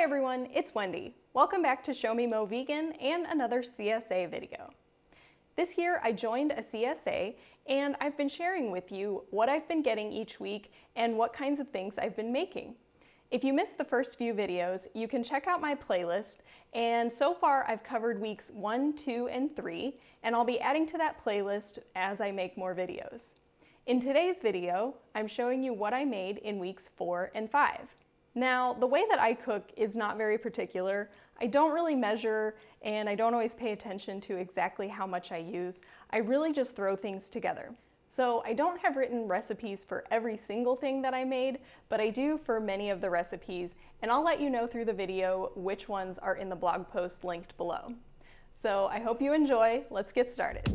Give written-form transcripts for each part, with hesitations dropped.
Hi everyone, it's Wendy. Welcome back to Show Me Mo Vegan and another CSA video. This year I joined a CSA and I've been sharing with you what I've been getting each week and what kinds of things I've been making. If you missed the first few videos, you can check out my playlist, and so far I've covered weeks 1, 2, and 3, and I'll be adding to that playlist as I make more videos. In today's video, I'm showing you what I made in weeks 4 and 5. Now, the way that I cook is not very particular. I don't really measure, and I don't always pay attention to exactly how much I use. I really just throw things together. So I don't have written recipes for every single thing that I made, but I do for many of the recipes, and I'll let you know through the video which ones are in the blog post linked below. So I hope you enjoy. Let's get started.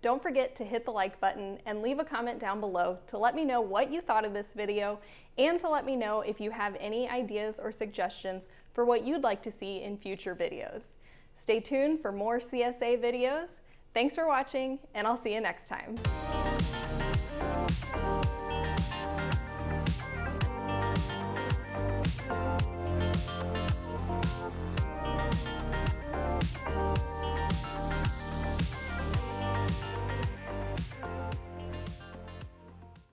Don't forget to hit the like button and leave a comment down below to let me know what you thought of this video and to let me know if you have any ideas or suggestions for what you'd like to see in future videos. Stay tuned for more CSA videos. Thanks for watching, and I'll see you next time.